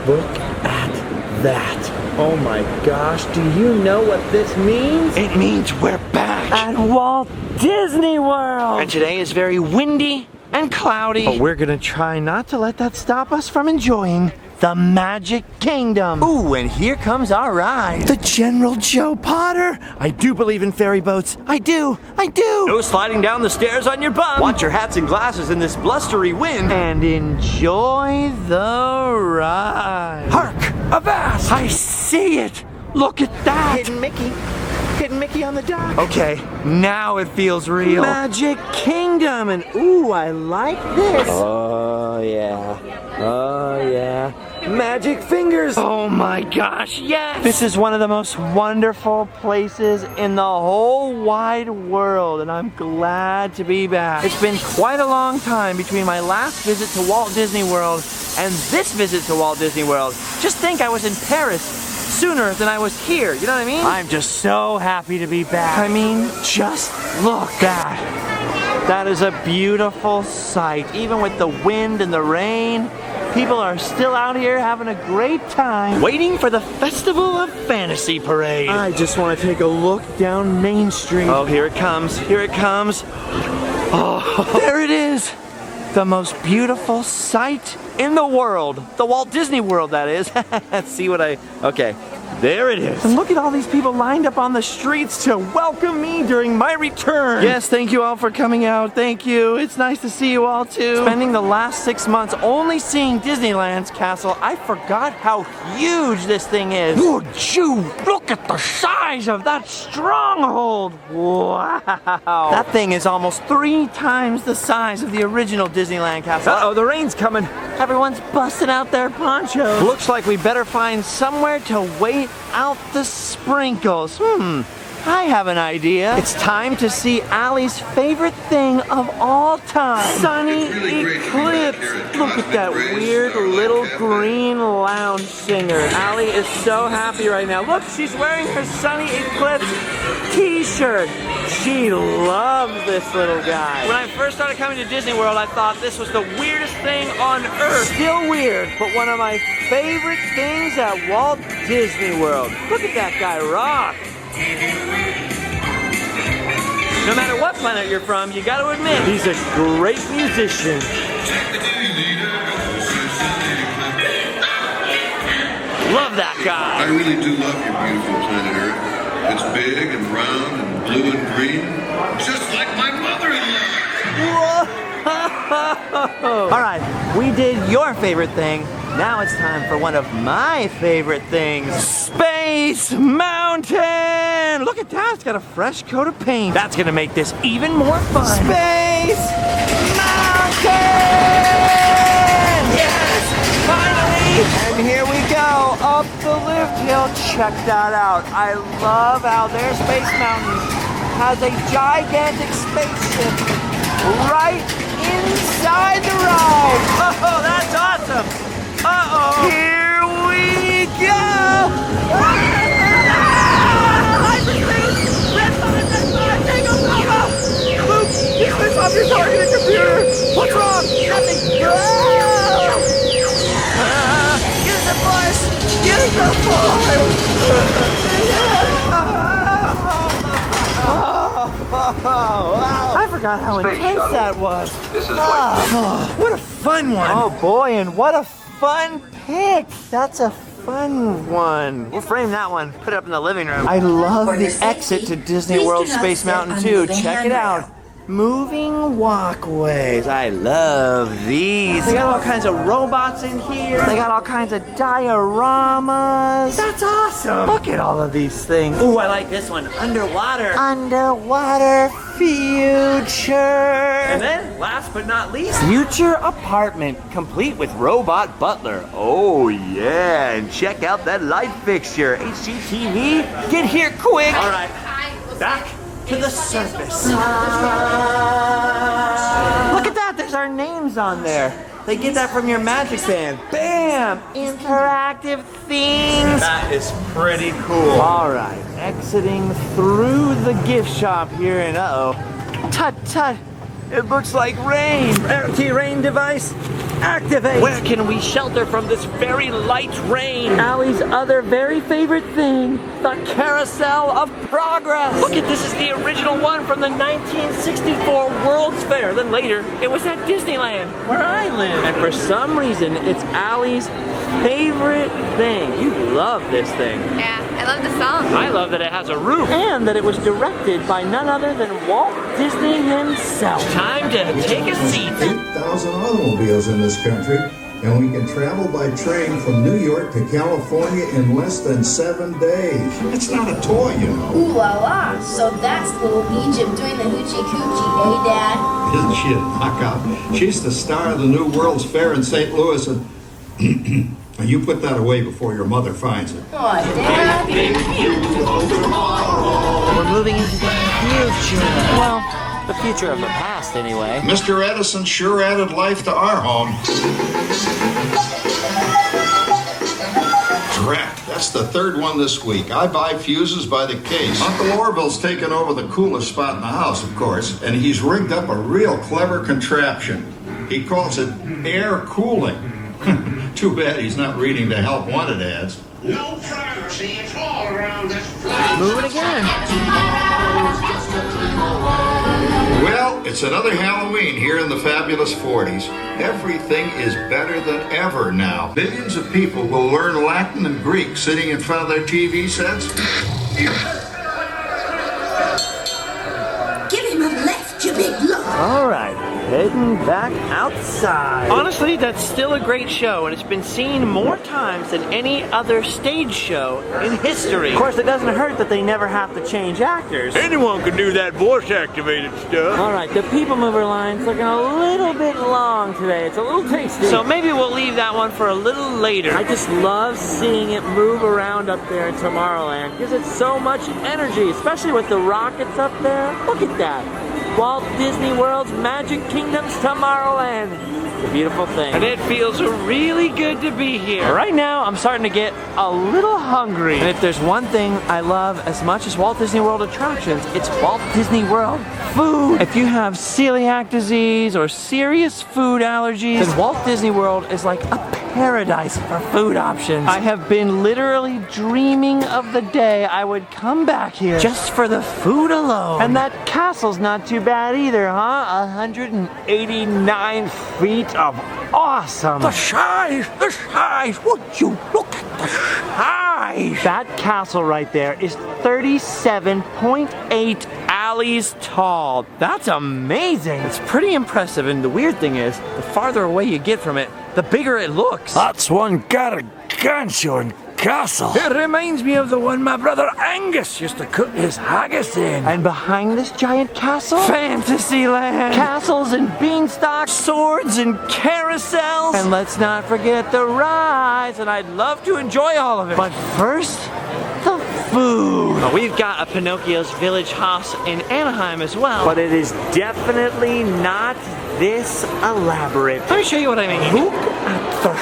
Look at that. Oh my gosh, do you know what this means? It means we're back At Walt Disney World. and today is very windy and cloudy. But we're gonna try not to let that stop us from enjoying the Magic Kingdom. Ooh, and here comes our ride. The General Joe Potter. I do believe in ferry boats. I do. No sliding down the stairs on your bum. Watch your hats and glasses in this blustery wind. And enjoy the ride. Hark! Avast! I see it. Look at that. Hidden Mickey on the dock. Okay, now it feels real. Magic Kingdom, and ooh, I like this. Oh yeah. Magic fingers. Oh my gosh, yes. This is one of the most wonderful places in the whole wide world, and I'm glad to be back. It's been quite a long time between my last visit to Walt Disney World and this visit to Walt Disney World. Just think, I was in Paris sooner than I was here, you know what I mean? I'm just so happy to be back. I mean, just look at that. That is a beautiful sight. Even with the wind and the rain, people are still out here having a great time. Waiting for the Festival of Fantasy Parade. I just want to take a look down Main Street. Oh, here it comes. Here it comes. Oh, there it is. The most beautiful sight in the world. The Walt Disney World, that is. See what okay. There it is. And look at all these people lined up on the streets to welcome me during my return. Yes, thank you all for coming out. Thank you. It's nice to see you all too. Spending the last 6 months only seeing Disneyland's castle, I forgot how huge this thing is. Would you look at the size of that stronghold? Wow. That thing is almost 3 times the size of the original Disneyland castle. Uh-oh, the rain's coming. Everyone's busting out their ponchos. Looks like we better find somewhere to wait out the sprinkles. I have an idea. It's time to see Allie's favorite thing of all time. Sonny Eclipse. Look at that weird little green lounge singer. Allie is so happy right now. Look, she's wearing her Sonny Eclipse t-shirt. She loves this little guy. When I first started coming to Disney World, I thought this was the weirdest thing on earth. Still weird, but one of my favorite things at Walt Disney World. Look at that guy rock. No matter what planet you're from, you gotta admit, he's a great musician. Love that guy. I really do love your beautiful planet Earth. It's big and round and blue and green, just like my mother-in-law. Whoa! All right, we did your favorite thing. Now it's time for one of my favorite things. Space Mountain! Look at that, it's got a fresh coat of paint. That's gonna make this even more fun. Space Mountain! Yes, finally! And here we go, up the lift hill. Check that out. I love how their Space Mountain has a gigantic spaceship right inside the ride. Oh, that's awesome. Uh-oh. Here we go. Hyperspace! Red button, take off, Luke, you switch off your targeting computer. What's wrong? Nothing. Use the force. Use the force. I forgot how intense that was. This is What a fun one. Oh boy, and what a fun pick. That's a fun one. We'll frame that one, put it up in the living room. I love the exit to Disney World Space Mountain too. Check it out. Moving walkways. I love these. They got all kinds of robots in here. They got all kinds of dioramas. That's awesome. Look at all of these things. Ooh, I like this one. Underwater. Underwater future. And then, last but not least, future apartment, complete with robot butler. Oh yeah, and check out that light fixture. HGTV, get here quick. All right, back to the surface. Look at that, there's our names on there. They get that from your Magic Band. Bam! Interactive things. That is pretty cool. All right, exiting through the gift shop here, and uh-oh. Tut, tut. It looks like rain. Rarity rain device, activate. Where can we shelter from this very light rain? Allie's other very favorite thing, the Carousel of Progress. Look at this is the original one from the 1964 World's Fair. Then later, it was at Disneyland, where I live. And for some reason, it's Allie's favorite thing. You love this thing. Yeah, I love the song. I love that it has a roof. And that it was directed by none other than Walt Disney himself. Time to take a seat. 8,000 automobiles in this country, and we can travel by train from New York to California in less than 7 days. It's not a toy, you know. Ooh la la, so that's little Egypt doing the hoochie coochie, eh, Dad? Isn't she a knockout? She's the star of the new World's Fair in St. Louis, and you put that away before your mother finds it. Aw, Dad. We're moving into the future. Well, the future of the past, anyway. Mr. Edison sure added life to our home. Correct. That's the third one this week. I buy fuses by the case. Uncle Orville's taken over the coolest spot in the house, of course, and he's rigged up a real clever contraption. He calls it air cooling. Too bad he's not reading the Help Wanted ads. No privacy at all around this place. Move it again. Well, it's another Halloween here in the fabulous 40s. Everything is better than ever now. Millions of people will learn Latin and Greek sitting in front of their TV sets. Give him a lift, you big look. All right, heading back outside. Honestly, that's still a great show, and it's been seen more times than any other stage show in history. Of course, it doesn't hurt that they never have to change actors. Anyone can do that voice-activated stuff. All right, the People Mover line's looking a little bit long today. It's a little tasty. So maybe we'll leave that one for a little later. I just love seeing it move around up there in Tomorrowland because it's so much energy, especially with the rockets up there. Look at that. Walt Disney World's Magic Kingdom's Tomorrowland. It's a beautiful thing. And it feels really good to be here. Right now, I'm starting to get a little hungry. And if there's one thing I love as much as Walt Disney World attractions, it's Walt Disney World food. If you have celiac disease or serious food allergies, then Walt Disney World is like a paradise for food options. I have been literally dreaming of the day I would come back here just for the food alone. And that castle's not too bad either, huh? 189 feet of awesome. The size, would you look at the size? That castle right there is 37.8 alleys tall. That's amazing. It's pretty impressive, and the weird thing is, the farther away you get from it, the bigger it looks. That's one gargantuan castle. It reminds me of the one my brother Angus used to cook his haggis in. And behind this giant castle, Fantasyland. Castles and beanstalks, swords and carousels. And let's not forget the rides, and I'd love to enjoy all of it. But first, the food. Well, we've got a Pinocchio's Village Haus in Anaheim as well. But it is definitely not this elaborate. Let me show you what I mean. Look at the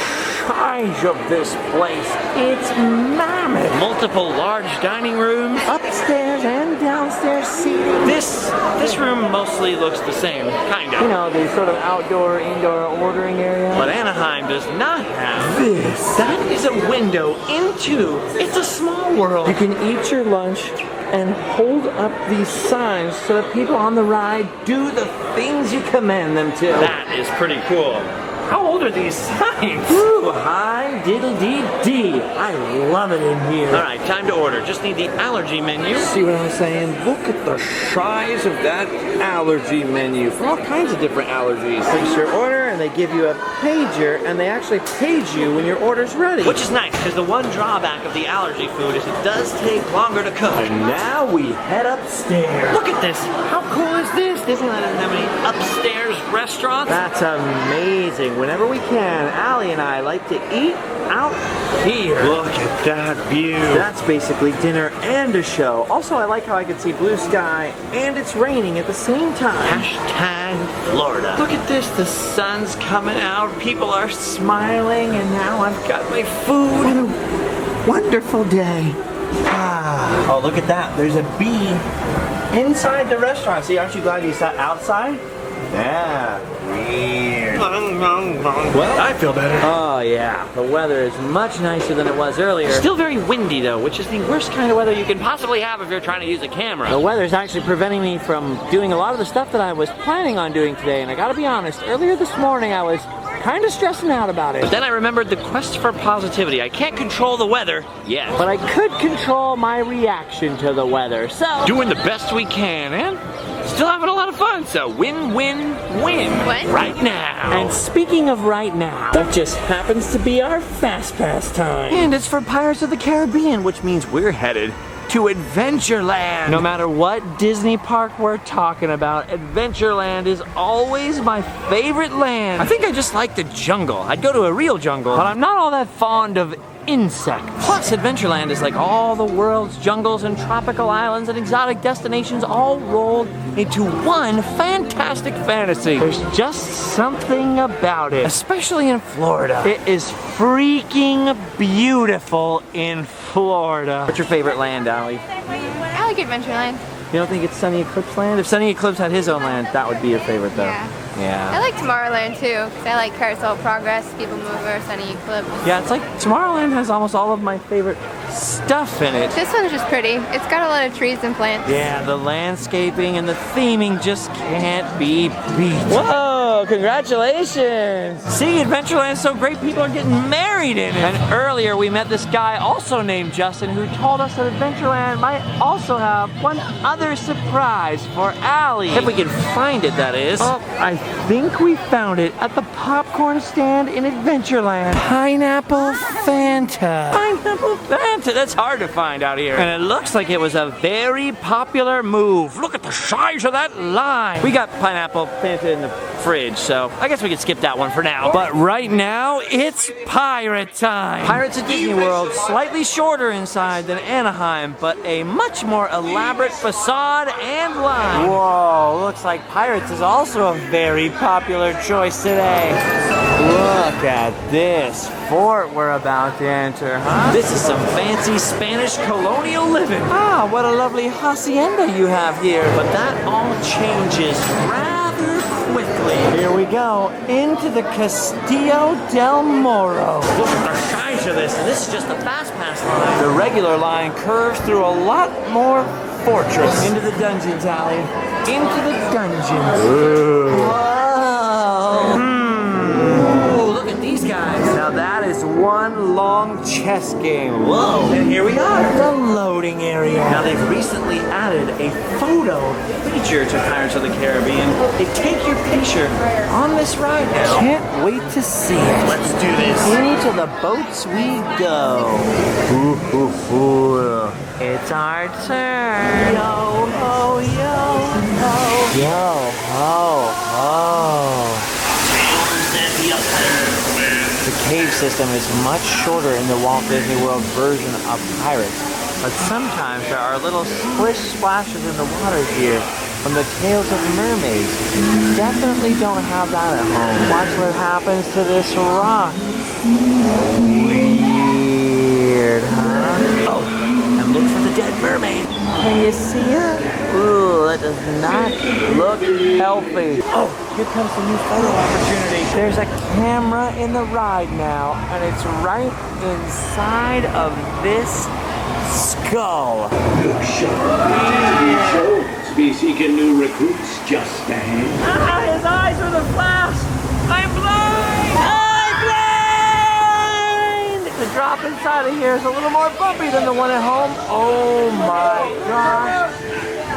size of this place. It's mammoth. Multiple large dining rooms. Upstairs and downstairs seating. This room mostly looks the same, kind of. You know, the sort of outdoor, indoor ordering area. But Anaheim does not have This. That is a window into It's a Small World. You can eat your lunch and hold up these signs so that people on the ride do the things you command them to. That is pretty cool. How old are these signs? Ooh, hi diddle-dee-dee. I love it in here. All right, time to order. Just need the allergy menu. See what I'm saying? Look at the size of that allergy menu for all kinds of different allergies. Place your order and they give you a pager and they actually page you when your order's ready. Which is nice, because the one drawback of the allergy food is it does take longer to cook. And now we head upstairs. Look at this. How cool is this? Disneyland doesn't have any upstairs restaurants. That's amazing. Whenever we can, Allie and I like to eat out here. Look at that view. That's basically dinner and a show. Also, I like how I can see blue sky and it's raining at the same time. Hashtag Florida. Look at this, the sun's coming out, people are smiling, and now I've got my food. What a wonderful day. Oh, look at that, there's a bee inside the restaurant. See, aren't you glad you sat outside? Yeah, weird. Well, I feel better. Oh yeah, the weather is much nicer than it was earlier. still very windy though, which is the worst kind of weather you can possibly have if you're trying to use a camera. The weather's actually preventing me from doing a lot of the stuff that I was planning on doing today, and I gotta be honest, earlier this morning I was kind of stressing out about it. But then I remembered the quest for positivity. I can't control the weather yet. But I could control my reaction to the weather, so... Doing the best we can, and still having a lot of fun, so win, win, win. What? Right now. And speaking of right now, that just happens to be our Fast Pass time. And it's for Pirates of the Caribbean, which means we're headed to Adventureland. No matter what Disney park we're talking about, Adventureland is always my favorite land. I think I just like the jungle. I'd go to a real jungle, but I'm not all that fond of insects. Plus, Adventureland is like all the world's jungles and tropical islands and exotic destinations all rolled into one fantastic fantasy. There's just something about it, especially in Florida. It is freaking beautiful in Florida. What's your favorite land, Allie? I like Adventureland. You don't think it's Sonny Eclipse land? If Sonny Eclipse had his own land, that would be your favorite though. Yeah. Yeah. I like Tomorrowland too, because I like Carousel of Progress, People Mover, Sunny Eclipse. Yeah, it's like Tomorrowland has almost all of my favorite stuff in it. This one's just pretty. It's got a lot of trees and plants. Yeah, the landscaping and the theming just can't be beat. Whoa, congratulations! See, Adventureland's so great, people are getting married in it. And earlier we met this guy also named Justin who told us that Adventureland might also have one other surprise for Allie. If we can find it, that is. Oh, I think we found it at the popcorn stand in Adventureland. Pineapple Fanta. Pineapple Fanta, that's hard to find out here. And it looks like it was a very popular move. Look at the size of that line. We got Pineapple Fanta in the fridge, so I guess we could skip that one for now. But right now, it's pirate time. Pirates at Disney World, slightly shorter inside than Anaheim, but a much more elaborate facade and line. Whoa, looks like Pirates is also a very popular choice today. Look at this fort we're about to enter, huh? This is some fancy Spanish colonial living. Ah, what a lovely hacienda you have here. But that all changes rather quickly. Here we go, into the Castillo Del Morro. Look at the size of this, and this is just the Fast Pass line. The regular line curves through a lot more fortress. Into the dungeons, Allie. Into the dungeons. Whoa. Ooh, look at these guys. Now that is one long chess game. Whoa. And here we are, the loading area. Now they've recently added a photo feature to Pirates of the Caribbean. They take your picture on this ride now. Can't wait to see it. Let's do this. Into the boats we go. Ooh, ooh, ooh. It's our turn. Yo ho, yo ho. Yo ho, ho. The cave system is much shorter in the Walt Disney World version of Pirates, but sometimes there are little splish splashes in the water here from the tails of mermaids. Definitely don't have that at home. Watch what happens to this rock. Weird, huh? Oh, and look for the dead mermaid. Can you see her? Ooh, that does not look healthy. Oh, here comes the new photo opportunity. There's a camera in the ride now, and it's right inside of this skull. Look sharp. Be seeking new recruits just ahead. Ah, his eyes are the flash. I'm blind! I'm blind! The drop inside of here is a little more bumpy than the one at home. Oh my gosh.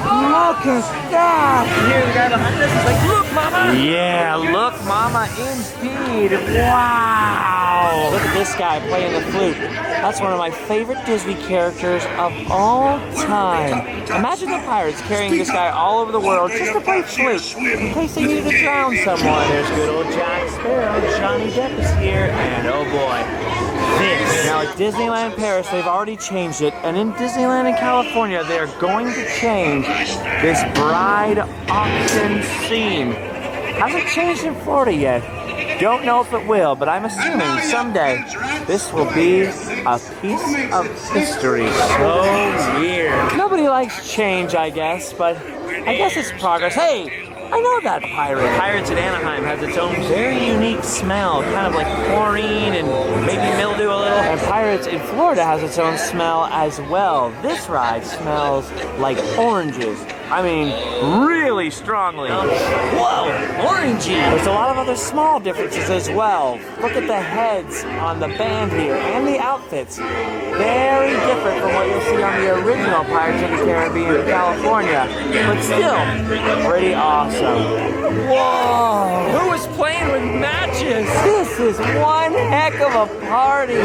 Look at that! Here, the guy behind us is like, look, mama! Yeah, look, mama, indeed. Wow! Look at this guy playing the flute. That's one of my favorite Disney characters of all time. Imagine the pirates carrying this guy all over the world just to play flute in case they needed to drown someone. There's good old Jack Sparrow. Johnny Depp is here, and oh boy. This. Now at Disneyland Paris, they've already changed it, and in Disneyland in California, they're going to change this bride auction scene. Hasn't changed in Florida yet. Don't know if it will, but I'm assuming someday this will be a piece of history. So weird. Nobody likes change, I guess, but I guess it's progress. Hey! I know that pirate. Pirates at Anaheim has its own very unique smell, kind of like chlorine and maybe mildew a little. And Pirates in Florida has its own smell as well. This ride smells like oranges. I mean, really strongly. Whoa, orangey. There's a lot of other small differences as well. Look at the heads on the band here and the outfits. Very different from what you'll see on the original Pirates of the Caribbean in California, but still pretty awesome. Whoa! Who is playing with matches? This is one heck of a party.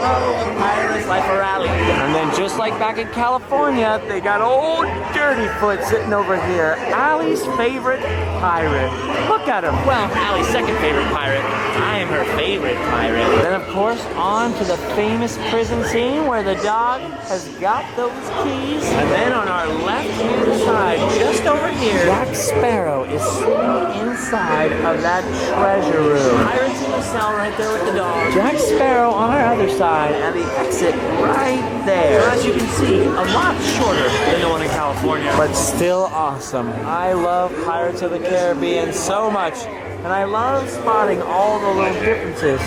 Pirates Life a Rally. And then just like back in California, they got old Dirty Foot sitting over here. Allie's favorite pirate. Look at him. Well, Allie's second favorite pirate. I am her favorite pirate. Then of course, on to the famous prison scene where the dog has got those keys. And then on our left-hand side, just over here, Jack Sparrow is sitting inside of that treasure room. Pirates in the cell right there with the dog. Jack Sparrow on our other side, and the exit right there. So as you can see, a lot shorter than the one in California, but still awesome. I love Pirates of the Caribbean so much, and I love spotting all the little differences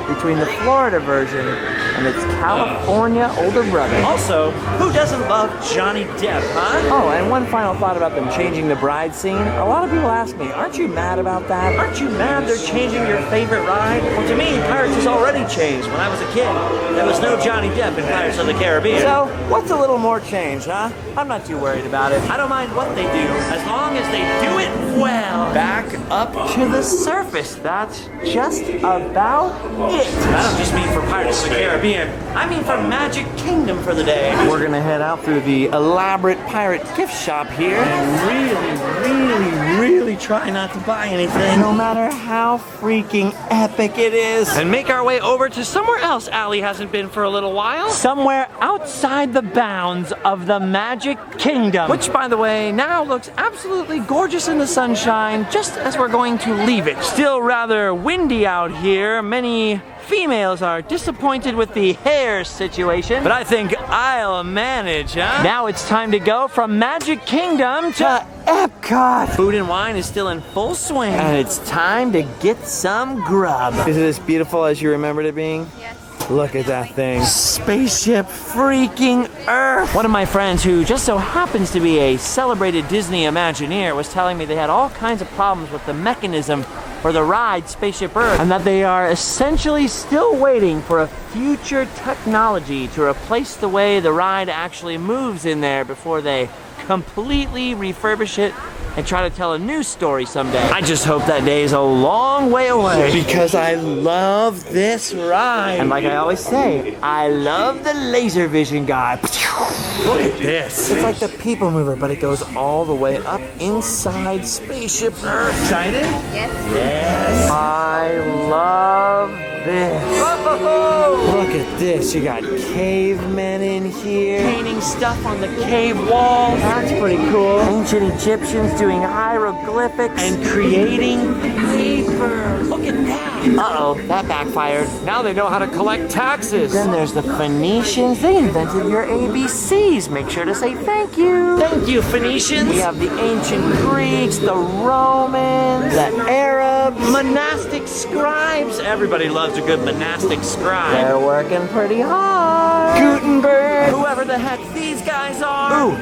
between the Florida version and its California older brother. Also, who doesn't love Johnny Depp, huh? Oh, and one final thought about them changing the bride scene. A lot of people ask me, aren't you mad about that? Aren't you mad they're changing your favorite ride? Well, to me, Pirates has already changed. When I was a kid, there was no Johnny Depp in Pirates of the Caribbean. So, what's a little more change, huh? I'm not too worried about it. I don't mind what they do, as long as they do it well. Back up to the surface. That's just about it. I don't just mean for Pirates of the Caribbean. I mean for Magic Kingdom for the day. We're gonna head out through the elaborate pirate gift shop here and really try not to buy anything, no matter how freaking epic it is. And make our way over to somewhere else Allie hasn't been for a little while. Somewhere outside the bounds of the Magic Kingdom. Which, by the way, now looks absolutely gorgeous in the sunshine, just as we're going to leave it. Still rather windy out here. Many females are disappointed with the hair situation, but I think I'll manage, huh? Now it's time to go from Magic Kingdom to Epcot. Food and wine is still in full swing, and it's time to get some grub. Is it as beautiful as you remembered it being? Yes. Look at that thing. Spaceship freaking Earth. One of my friends who just so happens to be a celebrated Disney Imagineer was telling me they had all kinds of problems with the mechanism for the ride Spaceship Earth, and that they are essentially still waiting for a future technology to replace the way the ride actually moves in there before they completely refurbish it and try to tell a new story someday. I just hope that day is a long way away, because I love this ride. And like I always say, I love the laser vision guy. Look at this. It's like the People Mover, but it goes all the way up inside Spaceship Earth. Excited? Yes. Yes. I love this. Whoa. Look at this. You got cavemen in here, painting stuff on the cave walls. That's pretty cool. Ancient Egyptians doing hieroglyphics and creating paper. Look at that. Uh-oh, that backfired. Now they know how to collect taxes. Then there's the Phoenicians. They invented your ABCs. Make sure to say thank you. Thank you, Phoenicians. We have the ancient Greeks, the Romans, the Arabs, monastic scribes. Everybody loves a good monastic scribe. They're working pretty hard. Gutenberg. Whoever the heck these guys are. Ooh.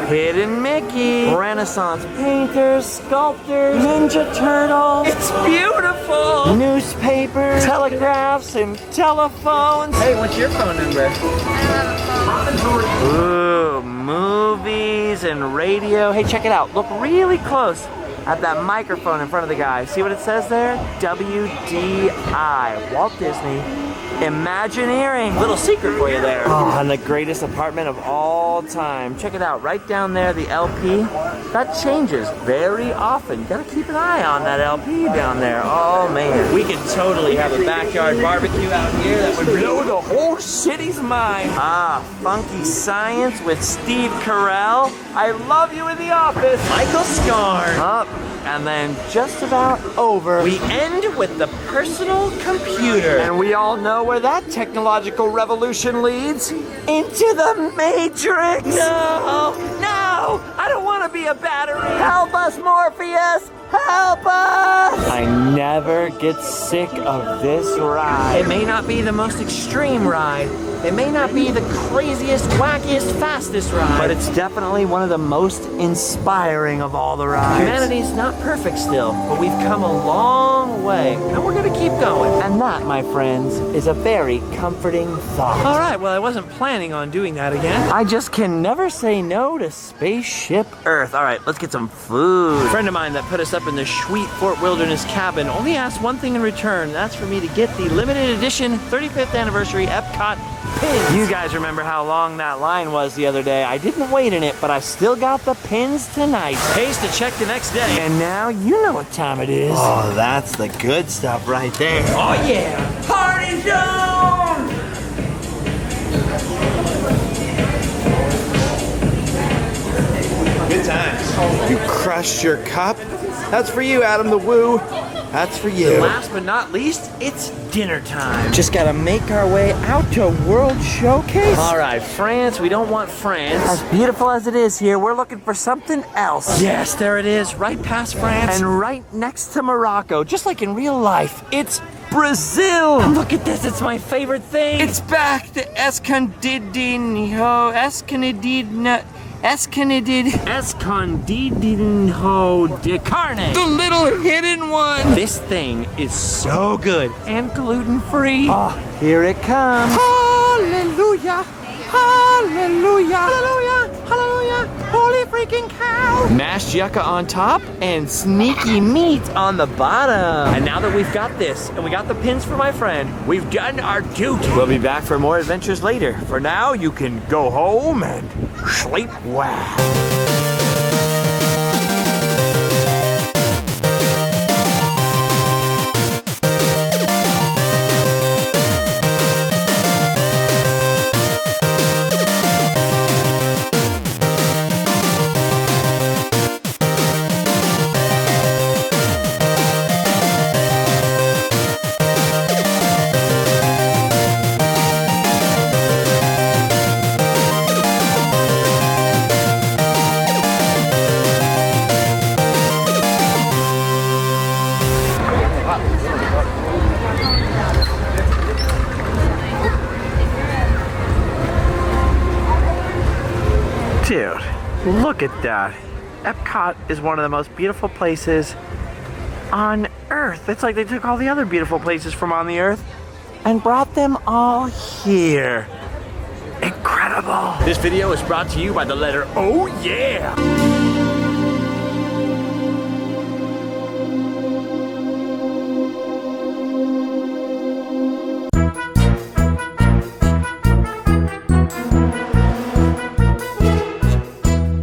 Hidden Mickey, Renaissance painters, sculptors, Ninja Turtles. It's beautiful. Newspapers, telegraphs, and telephones. Hey, what's your phone number? I love a phone. Ooh, movies and radio. Hey, check it out. Look really close at that microphone in front of the guy. See what it says there? WDI, Walt Disney Imagineering. Little secret for you there. Oh, and the greatest apartment of all time. Check it out, right down there, the LP. That changes very often. You gotta keep an eye on that LP down there. Oh man, we could totally have a backyard barbecue out here that would blow the whole city's mind. Ah, Funky Science with Steve Carell. I Love You in the Office. Michael Scarn. Up. And then just about over, we end with the personal computer. And we all know where that technological revolution leads. Into the Matrix. No, no. No, I don't want to be a battery. Help us, Morpheus! Help us! I never get sick of this ride. It may not be the most extreme ride. It may not be the craziest, wackiest, fastest ride. But it's definitely one of the most inspiring of all the rides. Humanity's not perfect still, but we've come a long way, and we're gonna keep going. And that, my friends, is a very comforting thought. All right, well, I wasn't planning on doing that again. I just can never say no to Spaceship Earth. All right, let's get some food. A friend of mine that put us up in the sweet Fort Wilderness cabin only asked one thing in return. That's for me to get the limited edition 35th anniversary Epcot pins. You guys remember how long that line was the other day. I didn't wait in it, but I still got the pins tonight. Pays to check the next day. And now you know what time it is. Oh, that's the good stuff right there. Oh yeah, party zone! Good times. You crushed your cup. That's for you, Adam the Woo. That's for you. Last but not least, it's dinner time. Just gotta make our way out to World Showcase. All right, France, we don't want France. As beautiful as it is here, we're looking for something else. Yes, there it is, right past France. And right next to Morocco, just like in real life, it's Brazil. Look at this, it's my favorite thing. It's back, the Escondidinho de carne. The little hidden one. This thing is so good and gluten-free. Oh, here it comes. Hallelujah. Hallelujah. Hallelujah. Hallelujah. Holy freaking cow. Mashed yucca on top and sneaky meat on the bottom. And now that we've got this and we got the pins for my friend, we've done our duty. We'll be back for more adventures later. For now, you can go home and sleep well. Dude, look at that. Epcot is one of the most beautiful places on Earth. It's like they took all the other beautiful places from on the Earth and brought them all here. Incredible. This video is brought to you by the letter O, yeah.